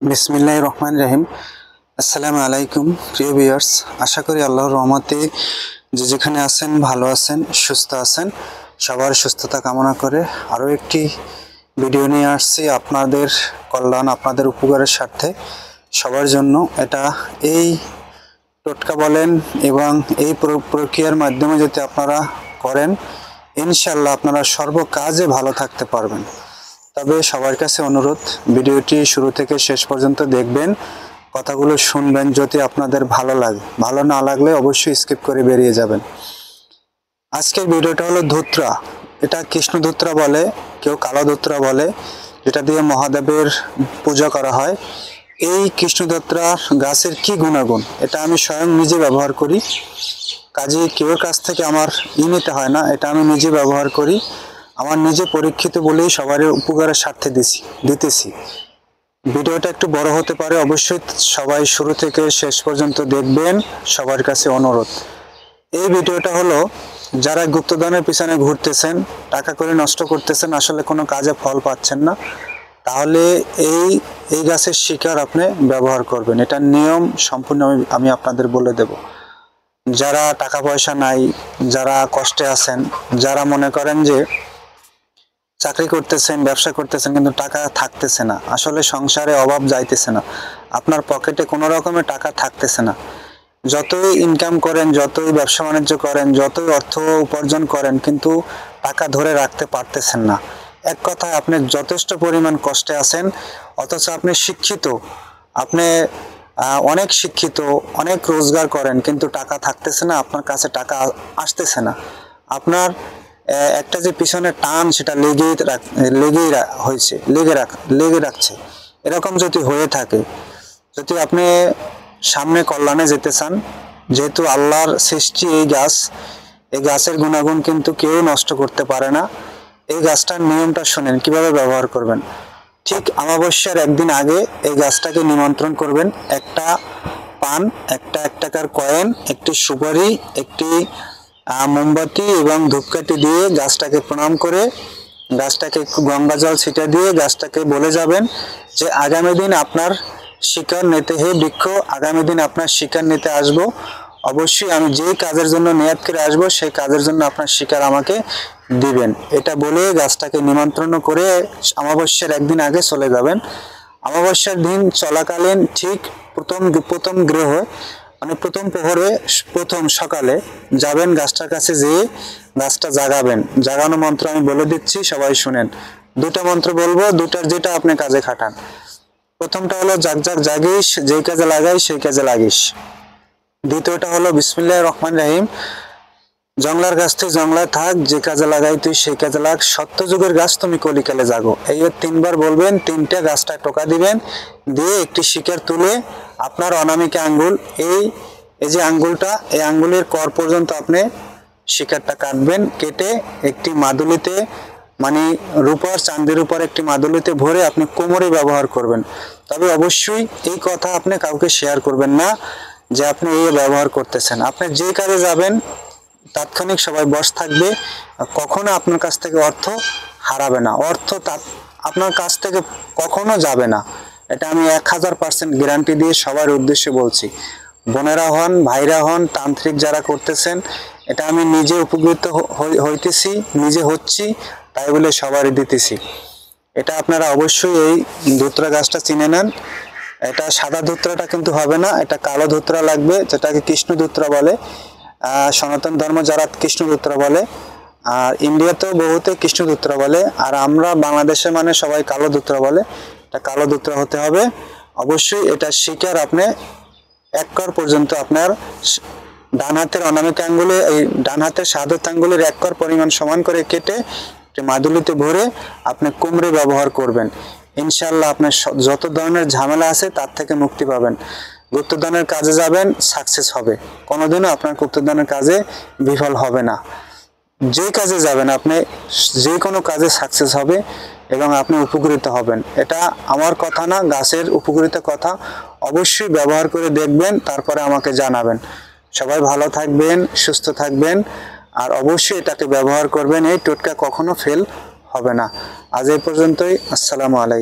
বিসমিল্লাহির রহমানির রহিম। আসসালামু আলাইকুম প্রিয় ভিউয়ার্স, আশা করি আল্লাহর রহমতে যে যেখানে আছেন ভালো আছেন, সুস্থ আছেন। সবার সুস্থতা কামনা করে আরও একটি ভিডিও নিয়ে আসছি আপনাদের কল্যাণ, আপনাদের উপকারের স্বার্থে সবার জন্য। এটা এই টোটকা বলেন এবং এই প্রক্রিয়ার মাধ্যমে যদি আপনারা করেন, ইনশাল্লাহ আপনারা সর্বকাজে ভালো থাকতে পারবেন। তবে সবার কাছে অনুরোধ, ভিডিওটি শুরু থেকে শেষ পর্যন্ত দেখবেন, কথাগুলো শুনবেন। যদি আপনাদের ভালো লাগে, ভালো না লাগলে অবশ্যই স্কিপ করে বেরিয়ে যাবেন। আজকের ভিডিওটা হলো ধুত্রা। এটা কৃষ্ণ ধুত্রা বলে, কেউ কালো ধুত্রা বলে, যেটা দিয়ে মহাদেবের পূজা করা হয়। এই কৃষ্ণ ধুত্রা গাছের কি গুণাগুণ, এটা আমি স্বয়ং নিজে ব্যবহার করি। কাজে কেউ কাছ থেকে আমার নিতে হয় না, এটা আমি নিজে ব্যবহার করি। আমার নিজে পরীক্ষিত বলেই সবার উপকারের স্বার্থে দিতেছি। ভিডিওটা একটু বড় হতে পারে, অবশ্যই সবাই শুরু থেকে শেষ পর্যন্ত দেখবেন, সবার কাছে অনুরোধ। এই ভিডিওটা হলো যারা গুপ্তধনের পিছনে ঘুরতেছেন, টাকা করে নষ্ট করতেছেন, আসলে কোনো কাজে ফল পাচ্ছেন না, তাহলে এই গাছের শিকড় আপনি ব্যবহার করবেন। এটার নিয়ম সম্পূর্ণ আমি আপনাদের বলে দেব। যারা টাকা পয়সা নাই, যারা কষ্টে আছেন, যারা মনে করেন যে চাকরি করতেছেন, ব্যবসা করতেছেন, কিন্তু টাকা থাকতেছে না, আসলে সংসারে অভাব যাইতেছে না, আপনার পকেটে কোনো রকমের টাকা থাকতেছে না, যতই ইনকাম করেন, যতই ব্যবসা বাণিজ্য করেন, যতই অর্থ উপার্জন করেন, কিন্তু টাকা ধরে রাখতে পারতেছেন না। এক কথায় আপনি যথেষ্ট পরিমাণ কষ্টে আছেন, অথচ আপনি শিক্ষিত, আপনি অনেক শিক্ষিত, অনেক রোজগার করেন, কিন্তু টাকা থাকতেছে না, আপনার কাছে টাকা আসতেছে না। আপনার একটা যে পিছনে টান, সেটা লেগে রাখছে। এরকম যদি হয়ে থাকে, যদি আপনি সামনে কল্যাণে যেতে চান, যেহেতু আল্লাহর সৃষ্টি এই গাছের গুণাগুণ কিন্তু কেউ নষ্ট করতে পারে না। এই গাছটার নিয়মটা শোনেন, কিভাবে ব্যবহার করবেন। ঠিক অমাবস্যার একদিন আগে এই গাছটাকে নিমন্ত্রণ করবেন। একটা পান, একটা 1 টাকার কয়েন, একটি সুপারি, একটি মোমবাতি এবং ধূপকাঠি দিয়ে গাছটাকে প্রণাম করে, গাছটাকে একটু গঙ্গা জল ছিটা দিয়ে গাছটাকে বলে যাবেন যে আগামী দিন আপনার শিকার নিতে, হে বৃক্ষ, আগামী দিন আপনার শিকার নিতে আসবো। অবশ্যই আমি যেই কাজের জন্য নিয়ত করে আসবো, সেই কাজের জন্য আপনার শিকার আমাকে দিবেন। এটা বলে গাছটাকে নিমন্ত্রণ করে অমাবস্যার একদিন আগে চলে যাবেন। অমাবস্যার দিন চলাকালীন ঠিক প্রথম গ্রহ মানে প্রথম প্রহরে, প্রথম সকালে যাবেন গাছটার কাছে, যেয়ে গাছটা জাগাবেন। জাগানো মন্ত্র আমি বলে দিচ্ছি, সবাই শুনেন। 2টা মন্ত্র বলবো, 2টার যেটা আপনি কাজে খাটান। প্রথমটা হলো জাগ জাগ জাগিস, যেই কাজে লাগাই সেই কাজে লাগিস। দ্বিতীয়টা হলো বিসমিল্লাহির রহমানির রহিম, জংলার গাছ তুই জংলায় থাক, যে কাজে লাগাই তুই সেই কাজে লাগ, সত্যযুগের গাছ তুমি কলিকালে জাগো। এই 3বার বলবেন, 3টে গাছটায় টোকা দিবেন, দিয়ে একটি শিকড় তুলে আপনার অনামিকা আঙ্গুল, এই যে আঙ্গুলটা, এই আঙ্গুলের কর পর্যন্ত আপনি শিকড়টা কাটবেন। কেটে একটি মাদুলিতে, মানে রূপার চাঁদের উপর একটি মাদুলিতে ভরে আপনি কোমরে ব্যবহার করবেন। তবে অবশ্যই এই কথা আপনি কাউকে শেয়ার করবেন না যে আপনি এই ব্যবহার করতেছেন। আপনি যে কাজে যাবেন তাৎক্ষণিক সবাই বশ থাকবে, কখনো আপনার কাছ থেকে অর্থ হারাবে না, অর্থ আপনার কাছ থেকে কখনো যাবে না। এটা আমি 1000% গ্যারান্টি দিয়ে সবার উদ্দেশ্যে বলছি। বোনেরা হন, ভাইরা হন, তান্ত্রিক যারা করতেছেন, এটা আমি নিজে উপকৃত হইতেছি, নিজে হচ্ছি, তাই বলে সবারই দিতেছি। এটা আপনারা অবশ্যই এই ধুত্রা গাছটা চিনে নেন। এটা সাদা ধুত্রাটা কিন্তু হবে না, এটা কালো ধুত্রা লাগবে, যেটাকে কৃষ্ণ ধুত্রা বলে। সনাতন ধর্ম যারা কৃষ্ণ ধুত্রা বলে, আর ইন্ডিয়াতেও বহুতে কৃষ্ণ ধুত্রা বলে, আর আমরা বাংলাদেশে মানে সবাই কালো ধুত্রা বলে। এটা কালো ধুত্রা হতে হবে। অবশ্যই এটা শিকড় আপনি 1 কর পর্যন্ত আপনার ডান হাতের অনামিকা আঙ্গুলে, এই ডান হাতের শাহাদত আঙ্গুলের 1 কর পরিমাণ সমান করে কেটে মাদুলিতে ভরে আপনি কোমরে ব্যবহার করবেন। ইনশাল্লাহ আপনার যত ধরনের ঝামেলা আছে তার থেকে মুক্তি পাবেন। গুপ্তধনের কাজে যাবেন, সাকসেস হবে, কোনোদিনও আপনার গুপ্তধনের কাজে বিফল হবে না। যে কাজে যাবেন আপনি, যে কোনো কাজে সাকসেস হবে এবং আপনি উপকৃত হবেন। এটা আমার কথা না, গাছের উপকৃত কথা। অবশ্যই ব্যবহার করে দেখবেন, তারপরে আমাকে জানাবেন। সবাই ভালো থাকবেন, সুস্থ থাকবেন, আর অবশ্যই এটাকে ব্যবহার করবেন। এই টোটকা কখনো ফেল হবে না। আজ এই পর্যন্তই। আসসালামু আলাইকুম।